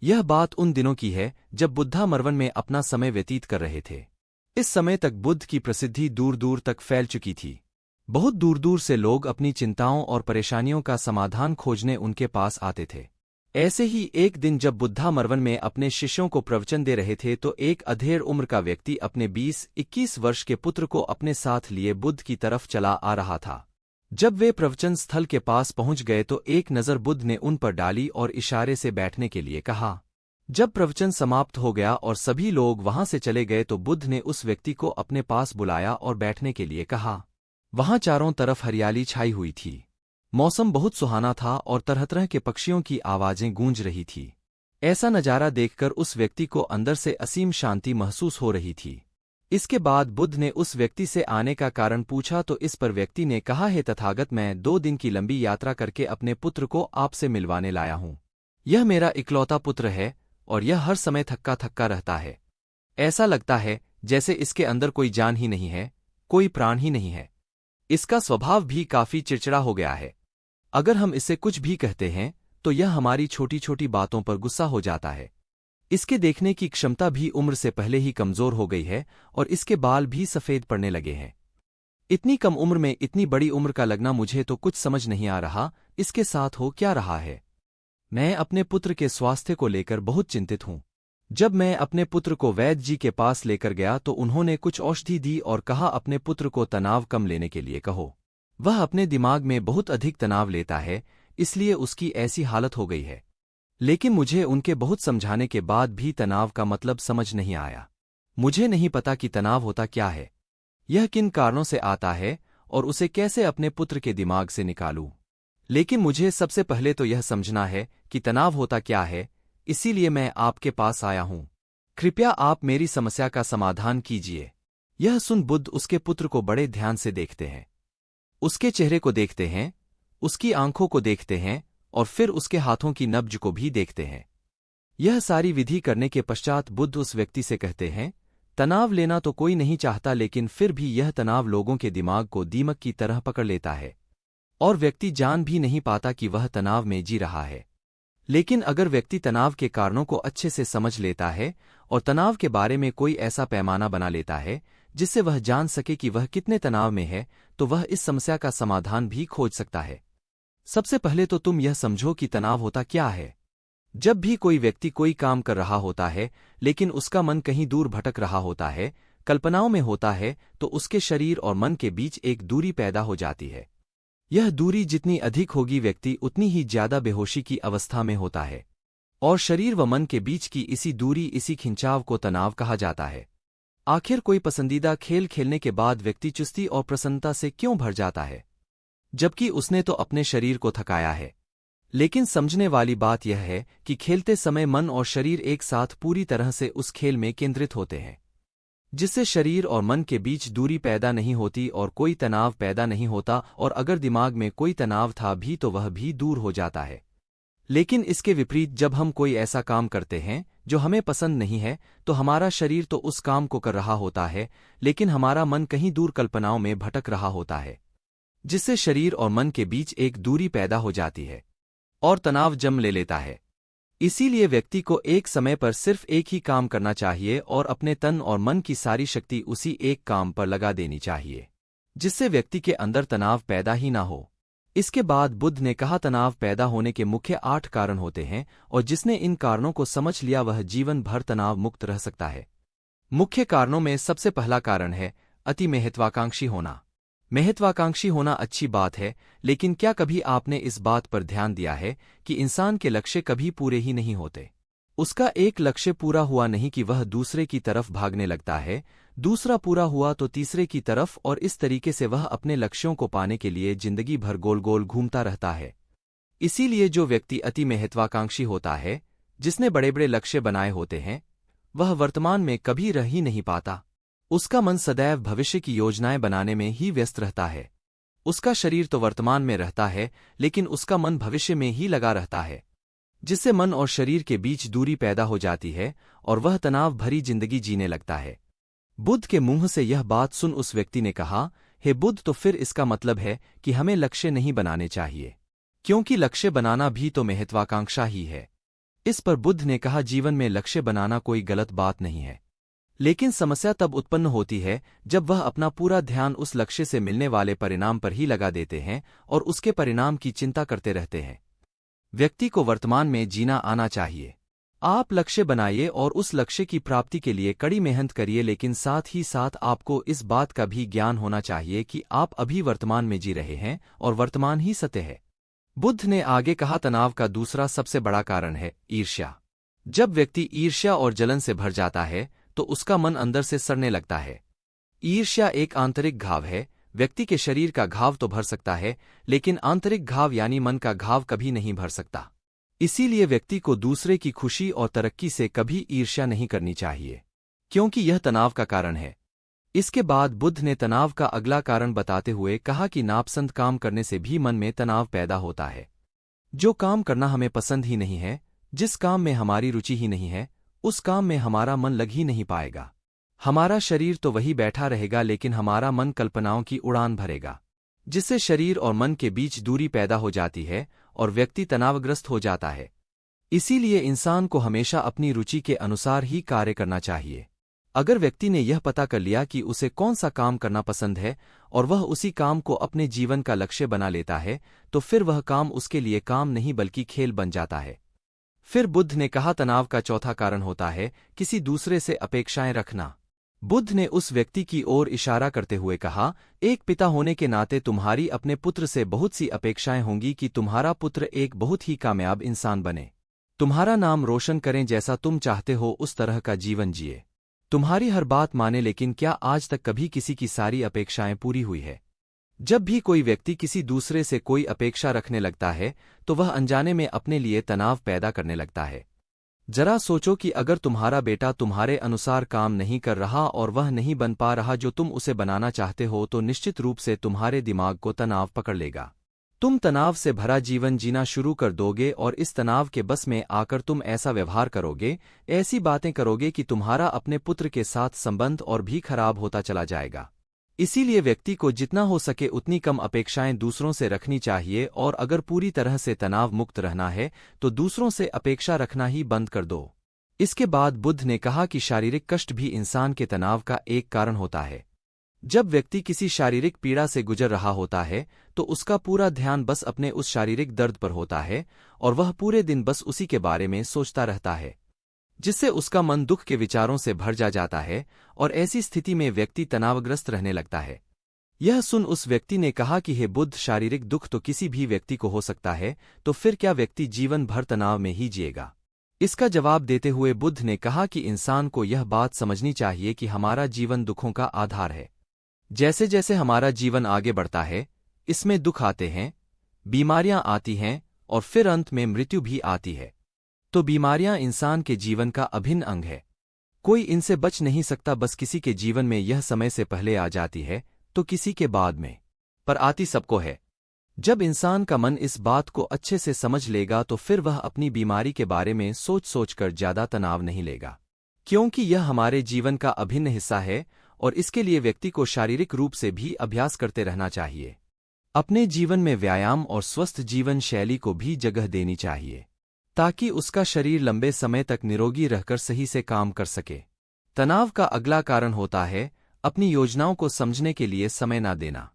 यह बात उन दिनों की है जब बुद्धा मरवन में अपना समय व्यतीत कर रहे थे। इस समय तक बुद्ध की प्रसिद्धि दूर दूर तक फैल चुकी थी। बहुत दूर दूर से लोग अपनी चिंताओं और परेशानियों का समाधान खोजने उनके पास आते थे। ऐसे ही एक दिन जब बुद्धा मरवन में अपने शिष्यों को प्रवचन दे रहे थे तो एक अधेड़ उम्र का व्यक्ति अपने 20-21 वर्ष के पुत्र को अपने साथ लिए बुद्ध की तरफ चला आ रहा था। जब वे प्रवचन स्थल के पास पहुंच गए तो एक नज़र बुद्ध ने उन पर डाली और इशारे से बैठने के लिए कहा। जब प्रवचन समाप्त हो गया और सभी लोग वहां से चले गए तो बुद्ध ने उस व्यक्ति को अपने पास बुलाया और बैठने के लिए कहा। वहां चारों तरफ हरियाली छाई हुई थी। मौसम बहुत सुहाना था और तरह तरह के पक्षियों की आवाजें गूंज रही थी। ऐसा नजारा देखकर उस व्यक्ति को अंदर से असीम शांति महसूस हो रही थी। इसके बाद बुद्ध ने उस व्यक्ति से आने का कारण पूछा तो इस पर व्यक्ति ने कहा, हे तथागत, मैं 2 दिन की लंबी यात्रा करके अपने पुत्र को आपसे मिलवाने लाया हूं। यह मेरा इकलौता पुत्र है और यह हर समय थक्का थक्का रहता है। ऐसा लगता है जैसे इसके अंदर कोई जान ही नहीं है, कोई प्राण ही नहीं है। इसका स्वभाव भी काफी चिड़चिड़ा हो गया है। अगर हम इसे कुछ भी कहते हैं तो यह हमारी छोटी छोटी बातों पर गुस्सा हो जाता है। इसके देखने की क्षमता भी उम्र से पहले ही कमजोर हो गई है और इसके बाल भी सफेद पड़ने लगे हैं। इतनी कम उम्र में इतनी बड़ी उम्र का लगना मुझे तो कुछ समझ नहीं आ रहा। इसके साथ हो क्या रहा है? मैं अपने पुत्र के स्वास्थ्य को लेकर बहुत चिंतित हूं। जब मैं अपने पुत्र को वैद्य जी के पास लेकर गया तो उन्होंने कुछ औषधि दी और कहा, अपने पुत्र को तनाव कम लेने के लिए कहो। वह अपने दिमाग में बहुत अधिक तनाव लेता है, इसलिए उसकी ऐसी हालत हो गई है। लेकिन मुझे उनके बहुत समझाने के बाद भी तनाव का मतलब समझ नहीं आया। मुझे नहीं पता कि तनाव होता क्या है, यह किन कारणों से आता है और उसे कैसे अपने पुत्र के दिमाग से निकालूं। लेकिन मुझे सबसे पहले तो यह समझना है कि तनाव होता क्या है, इसीलिए मैं आपके पास आया हूं। कृपया आप मेरी समस्या का समाधान कीजिए। यह सुन बुद्ध उसके पुत्र को बड़े ध्यान से देखते हैं। उसके चेहरे को देखते हैं, उसकी आंखों को देखते हैं और फिर उसके हाथों की नब्ज को भी देखते हैं। यह सारी विधि करने के पश्चात बुद्ध उस व्यक्ति से कहते हैं, तनाव लेना तो कोई नहीं चाहता, लेकिन फिर भी यह तनाव लोगों के दिमाग को दीमक की तरह पकड़ लेता है और व्यक्ति जान भी नहीं पाता कि वह तनाव में जी रहा है। लेकिन अगर व्यक्ति तनाव के कारणों को अच्छे से समझ लेता है और तनाव के बारे में कोई ऐसा पैमाना बना लेता है जिससे वह जान सके कि वह कितने तनाव में है, तो वह इस समस्या का समाधान भी खोज सकता है। सबसे पहले तो तुम यह समझो कि तनाव होता क्या है। जब भी कोई व्यक्ति कोई काम कर रहा होता है लेकिन उसका मन कहीं दूर भटक रहा होता है, कल्पनाओं में होता है, तो उसके शरीर और मन के बीच एक दूरी पैदा हो जाती है। यह दूरी जितनी अधिक होगी व्यक्ति उतनी ही ज्यादा बेहोशी की अवस्था में होता है और शरीर व मन के बीच की इसी दूरी, इसी खिंचाव को तनाव कहा जाता है। आखिर कोई पसंदीदा खेल खेलने के बाद व्यक्ति चुस्ती और प्रसन्नता से क्यों भर जाता है, जबकि उसने तो अपने शरीर को थकाया है। लेकिन समझने वाली बात यह है कि खेलते समय मन और शरीर एक साथ पूरी तरह से उस खेल में केंद्रित होते हैं, जिससे शरीर और मन के बीच दूरी पैदा नहीं होती और कोई तनाव पैदा नहीं होता, और अगर दिमाग में कोई तनाव था भी तो वह भी दूर हो जाता है। लेकिन इसके विपरीत जब हम कोई ऐसा काम करते हैं जो हमें पसंद नहीं है तो हमारा शरीर तो उस काम को कर रहा होता है, लेकिन हमारा मन कहीं दूर कल्पनाओं में भटक रहा होता है, जिससे शरीर और मन के बीच एक दूरी पैदा हो जाती है और तनाव जन्म ले लेता है। इसीलिए व्यक्ति को एक समय पर सिर्फ एक ही काम करना चाहिए और अपने तन और मन की सारी शक्ति उसी एक काम पर लगा देनी चाहिए, जिससे व्यक्ति के अंदर तनाव पैदा ही ना हो। इसके बाद बुद्ध ने कहा, तनाव पैदा होने के मुख्य 8 कारण होते हैं और जिसने इन कारणों को समझ लिया वह जीवन भर तनाव मुक्त रह सकता है। मुख्य कारणों में सबसे पहला कारण है अति महत्वाकांक्षी होना। महत्वाकांक्षी होना अच्छी बात है, लेकिन क्या कभी आपने इस बात पर ध्यान दिया है कि इंसान के लक्ष्य कभी पूरे ही नहीं होते। उसका एक लक्ष्य पूरा हुआ नहीं कि वह दूसरे की तरफ भागने लगता है, दूसरा पूरा हुआ तो तीसरे की तरफ, और इस तरीके से वह अपने लक्ष्यों को पाने के लिए जिंदगी भर गोल गोल घूमता रहता है। इसीलिए जो व्यक्ति अति महत्वाकांक्षी होता है, जिसने बड़े बड़े लक्ष्य बनाए होते हैं, वह वर्तमान में कभी रह ही नहीं पाता। उसका मन सदैव भविष्य की योजनाएं बनाने में ही व्यस्त रहता है। उसका शरीर तो वर्तमान में रहता है, लेकिन उसका मन भविष्य में ही लगा रहता है, जिससे मन और शरीर के बीच दूरी पैदा हो जाती है और वह तनाव भरी जिंदगी जीने लगता है। बुद्ध के मुंह से यह बात सुन उस व्यक्ति ने कहा, हे बुद्ध, तो फिर इसका मतलब है कि हमें लक्ष्य नहीं बनाने चाहिए, क्योंकि लक्ष्य बनाना भी तो महत्वाकांक्षा ही है। इस पर बुद्ध ने कहा, जीवन में लक्ष्य बनाना कोई गलत बात नहीं है, लेकिन समस्या तब उत्पन्न होती है जब वह अपना पूरा ध्यान उस लक्ष्य से मिलने वाले परिणाम पर ही लगा देते हैं और उसके परिणाम की चिंता करते रहते हैं। व्यक्ति को वर्तमान में जीना आना चाहिए। आप लक्ष्य बनाइए और उस लक्ष्य की प्राप्ति के लिए कड़ी मेहनत करिए, लेकिन साथ ही साथ आपको इस बात का भी ज्ञान होना चाहिए कि आप अभी वर्तमान में जी रहे हैं और वर्तमान ही सत्य है। बुद्ध ने आगे कहा, तनाव का दूसरा सबसे बड़ा कारण है ईर्ष्या। जब व्यक्ति ईर्ष्या और जलन से भर जाता है तो उसका मन अंदर से सड़ने लगता है। ईर्ष्या एक आंतरिक घाव है। व्यक्ति के शरीर का घाव तो भर सकता है, लेकिन आंतरिक घाव यानी मन का घाव कभी नहीं भर सकता। इसीलिए व्यक्ति को दूसरे की खुशी और तरक्की से कभी ईर्ष्या नहीं करनी चाहिए, क्योंकि यह तनाव का कारण है। इसके बाद बुद्ध ने तनाव का अगला कारण बताते हुए कहा कि नापसंद काम करने से भी मन में तनाव पैदा होता है। जो काम करना हमें पसंद ही नहीं है, जिस काम में हमारी रुचि ही नहीं है, उस काम में हमारा मन लग ही नहीं पाएगा। हमारा शरीर तो वही बैठा रहेगा, लेकिन हमारा मन कल्पनाओं की उड़ान भरेगा, जिससे शरीर और मन के बीच दूरी पैदा हो जाती है और व्यक्ति तनावग्रस्त हो जाता है। इसीलिए इंसान को हमेशा अपनी रुचि के अनुसार ही कार्य करना चाहिए। अगर व्यक्ति ने यह पता कर लिया कि उसे कौन सा काम करना पसंद है और वह उसी काम को अपने जीवन का लक्ष्य बना लेता है, तो फिर वह काम उसके लिए काम नहीं बल्कि खेल बन जाता है। फिर बुद्ध ने कहा, तनाव का चौथा कारण होता है किसी दूसरे से अपेक्षाएं रखना। बुद्ध ने उस व्यक्ति की ओर इशारा करते हुए कहा, एक पिता होने के नाते तुम्हारी अपने पुत्र से बहुत सी अपेक्षाएं होंगी कि तुम्हारा पुत्र एक बहुत ही कामयाब इंसान बने, तुम्हारा नाम रोशन करें, जैसा तुम चाहते हो उस तरह का जीवन जिए, तुम्हारी हर बात माने। लेकिन क्या आज तक कभी किसी की सारी अपेक्षाएं पूरी हुई है? जब भी कोई व्यक्ति किसी दूसरे से कोई अपेक्षा रखने लगता है तो वह अनजाने में अपने लिए तनाव पैदा करने लगता है। जरा सोचो कि अगर तुम्हारा बेटा तुम्हारे अनुसार काम नहीं कर रहा और वह नहीं बन पा रहा जो तुम उसे बनाना चाहते हो, तो निश्चित रूप से तुम्हारे दिमाग को तनाव पकड़ लेगा। तुम तनाव से भरा जीवन जीना शुरू कर दोगे और इस तनाव के बस में आकर तुम ऐसा व्यवहार करोगे, ऐसी बातें करोगे कि तुम्हारा अपने पुत्र के साथ संबंध और भी खराब होता चला जाएगा। इसीलिए व्यक्ति को जितना हो सके उतनी कम अपेक्षाएं दूसरों से रखनी चाहिए, और अगर पूरी तरह से तनाव मुक्त रहना है तो दूसरों से अपेक्षा रखना ही बंद कर दो। इसके बाद बुद्ध ने कहा कि शारीरिक कष्ट भी इंसान के तनाव का एक कारण होता है। जब व्यक्ति किसी शारीरिक पीड़ा से गुजर रहा होता है तो उसका पूरा ध्यान बस अपने उस शारीरिक दर्द पर होता है और वह पूरे दिन बस उसी के बारे में सोचता रहता है, जिससे उसका मन दुख के विचारों से भर जाता है और ऐसी स्थिति में व्यक्ति तनावग्रस्त रहने लगता है। यह सुन उस व्यक्ति ने कहा कि हे बुद्ध, शारीरिक दुख तो किसी भी व्यक्ति को हो सकता है, तो फिर क्या व्यक्ति जीवन भर तनाव में ही जिएगा? इसका जवाब देते हुए बुद्ध ने कहा कि इंसान को यह बात समझनी चाहिए कि हमारा जीवन दुखों का आधार है। जैसे जैसे हमारा जीवन आगे बढ़ता है, इसमें दुख आते हैं, बीमारियां आती हैं और फिर अंत में मृत्यु भी आती है। तो बीमारियां इंसान के जीवन का अभिन्न अंग है, कोई इनसे बच नहीं सकता। बस किसी के जीवन में यह समय से पहले आ जाती है तो किसी के बाद में, पर आती सबको है। जब इंसान का मन इस बात को अच्छे से समझ लेगा तो फिर वह अपनी बीमारी के बारे में सोच सोचकर ज्यादा तनाव नहीं लेगा, क्योंकि यह हमारे जीवन का अभिन्न हिस्सा है और इसके लिए व्यक्ति को शारीरिक रूप से भी अभ्यास करते रहना चाहिए। अपने जीवन में व्यायाम और स्वस्थ जीवन शैली को भी जगह देनी चाहिए ताकि उसका शरीर लंबे समय तक निरोगी रहकर सही से काम कर सके। तनाव का अगला कारण होता है अपनी योजनाओं को समझने के लिए समय न देना।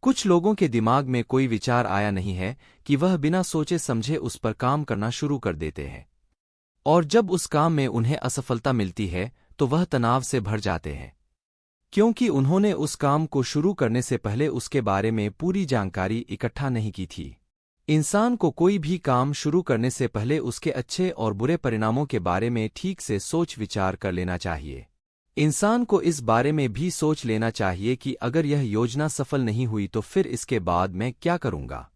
कुछ लोगों के दिमाग में कोई विचार आया नहीं है कि वह बिना सोचे समझे उस पर काम करना शुरू कर देते हैं, और जब उस काम में उन्हें असफलता मिलती है तो वह तनाव से भर जाते हैं, क्योंकि उन्होंने उस काम को शुरू करने से पहले उसके बारे में पूरी जानकारी इकट्ठा नहीं की थी। इंसान को कोई भी काम शुरू करने से पहले उसके अच्छे और बुरे परिणामों के बारे में ठीक से सोच विचार कर लेना चाहिए। इंसान को इस बारे में भी सोच लेना चाहिए कि अगर यह योजना सफल नहीं हुई तो फिर इसके बाद मैं क्या करूंगा।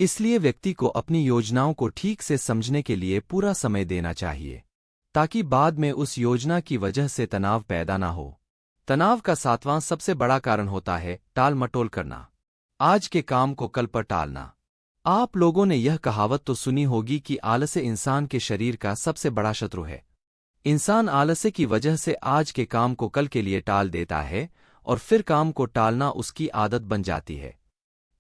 इसलिए व्यक्ति को अपनी योजनाओं को ठीक से समझने के लिए पूरा समय देना चाहिए, ताकि बाद में उस योजना की वजह से तनाव पैदा ना हो। तनाव का सातवां सबसे बड़ा कारण होता है टाल मटोल करना, आज के काम को कल पर टालना। आप लोगों ने यह कहावत तो सुनी होगी कि आलस्य इंसान के शरीर का सबसे बड़ा शत्रु है। इंसान आलस्य की वजह से आज के काम को कल के लिए टाल देता है और फिर काम को टालना उसकी आदत बन जाती है।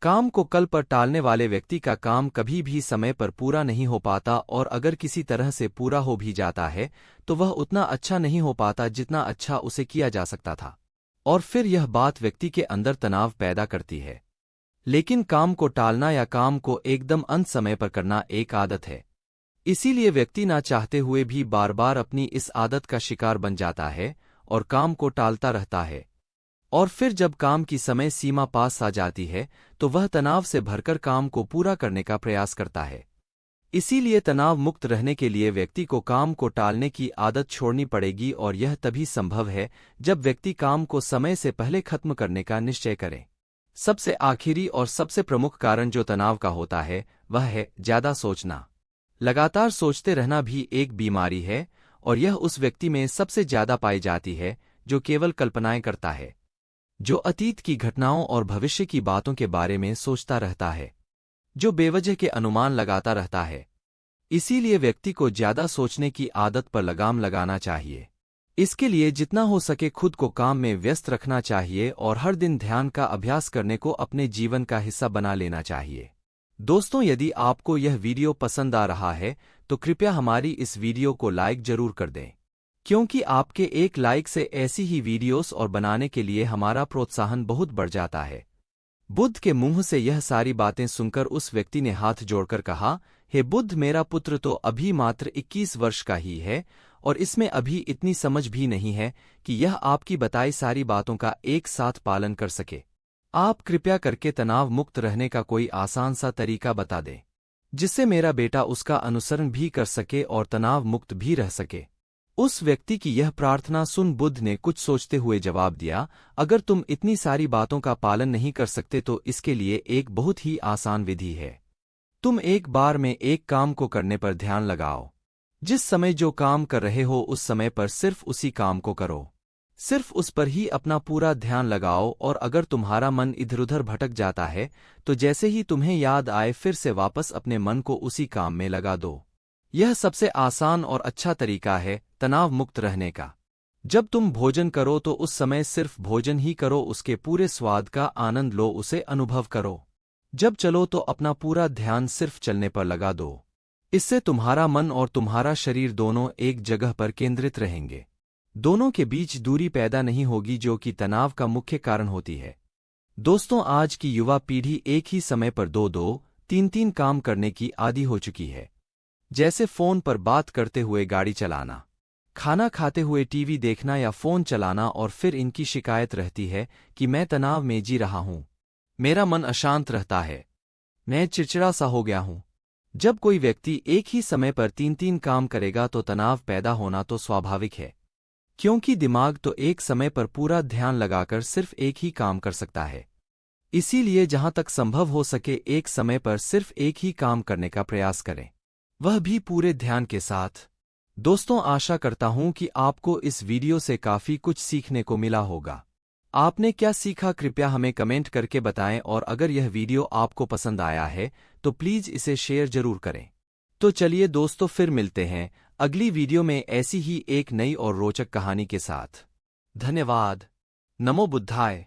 काम को कल पर टालने वाले व्यक्ति का काम कभी भी समय पर पूरा नहीं हो पाता, और अगर किसी तरह से पूरा हो भी जाता है तो वह उतना अच्छा नहीं हो पाता जितना अच्छा उसे किया जा सकता था, और फिर यह बात व्यक्ति के अंदर तनाव पैदा करती है। लेकिन काम को टालना या काम को एकदम अंत समय पर करना एक आदत है, इसीलिए व्यक्ति ना चाहते हुए भी बार बार अपनी इस आदत का शिकार बन जाता है और काम को टालता रहता है। और फिर जब काम की समय सीमा पास आ जाती है तो वह तनाव से भरकर काम को पूरा करने का प्रयास करता है। इसीलिए तनाव मुक्त रहने के लिए व्यक्ति को काम को टालने की आदत छोड़नी पड़ेगी, और यह तभी संभव है जब व्यक्ति काम को समय से पहले खत्म करने का निश्चय करे। सबसे आखिरी और सबसे प्रमुख कारण जो तनाव का होता है वह है ज्यादा सोचना। लगातार सोचते रहना भी एक बीमारी है, और यह उस व्यक्ति में सबसे ज्यादा पाई जाती है जो केवल कल्पनाएं करता है, जो अतीत की घटनाओं और भविष्य की बातों के बारे में सोचता रहता है, जो बेवजह के अनुमान लगाता रहता है। इसीलिए व्यक्ति को ज्यादा सोचने की आदत पर लगाम लगाना चाहिए। इसके लिए जितना हो सके खुद को काम में व्यस्त रखना चाहिए और हर दिन ध्यान का अभ्यास करने को अपने जीवन का हिस्सा बना लेना चाहिए। दोस्तों, यदि आपको यह वीडियो पसंद आ रहा है तो कृपया हमारी इस वीडियो को लाइक जरूर कर दें, क्योंकि आपके एक लाइक से ऐसी ही वीडियोस और बनाने के लिए हमारा प्रोत्साहन बहुत बढ़ जाता है। बुद्ध के मुंह से यह सारी बातें सुनकर उस व्यक्ति ने हाथ जोड़कर कहा, हे बुद्ध, मेरा पुत्र तो अभी मात्र 21 वर्ष का ही है और इसमें अभी इतनी समझ भी नहीं है कि यह आपकी बताई सारी बातों का एक साथ पालन कर सके। आप कृपया करके तनाव मुक्त रहने का कोई आसान सा तरीका बता दें, जिससे मेरा बेटा उसका अनुसरण भी कर सके और तनाव मुक्त भी रह सके। उस व्यक्ति की यह प्रार्थना सुन बुद्ध ने कुछ सोचते हुए जवाब दिया, अगर तुम इतनी सारी बातों का पालन नहीं कर सकते तो इसके लिए एक बहुत ही आसान विधि है। तुम एक बार में एक काम को करने पर ध्यान लगाओ। जिस समय जो काम कर रहे हो उस समय पर सिर्फ उसी काम को करो, सिर्फ उस पर ही अपना पूरा ध्यान लगाओ, और अगर तुम्हारा मन इधर-उधर भटक जाता है तो जैसे ही तुम्हें याद आए फिर से वापस अपने मन को उसी काम में लगा दो। यह सबसे आसान और अच्छा तरीका है तनाव मुक्त रहने का। जब तुम भोजन करो तो उस समय सिर्फ भोजन ही करो, उसके पूरे स्वाद का आनंद लो, उसे अनुभव करो। जब चलो तो अपना पूरा ध्यान सिर्फ चलने पर लगा दो। इससे तुम्हारा मन और तुम्हारा शरीर दोनों एक जगह पर केंद्रित रहेंगे। दोनों के बीच दूरी पैदा नहीं होगी जो कि तनाव का मुख्य कारण होती है। दोस्तों, आज की युवा पीढ़ी एक ही समय पर 2-2, 3-3 काम करने की आदी हो चुकी है, जैसे फोन पर बात करते हुए गाड़ी चलाना, खाना खाते हुए टीवी देखना या फोन चलाना, और फिर इनकी शिकायत रहती है कि मैं तनाव में जी रहा हूं, मेरा मन अशांत रहता है, मैं चिड़चिड़ा सा हो गया हूं। जब कोई व्यक्ति एक ही समय पर 3-3 काम करेगा तो तनाव पैदा होना तो स्वाभाविक है, क्योंकि दिमाग तो एक समय पर पूरा ध्यान लगाकर सिर्फ एक ही काम कर सकता है। इसीलिए जहां तक संभव हो सके एक समय पर सिर्फ एक ही काम करने का प्रयास करें, वह भी पूरे ध्यान के साथ। दोस्तों, आशा करता हूं कि आपको इस वीडियो से काफी कुछ सीखने को मिला होगा। आपने क्या सीखा कृपया हमें कमेंट करके बताएं, और अगर यह वीडियो आपको पसंद आया है तो प्लीज इसे शेयर जरूर करें। तो चलिए दोस्तों, फिर मिलते हैं अगली वीडियो में ऐसी ही एक नई और रोचक कहानी के साथ। धन्यवाद। नमो बुद्धाय।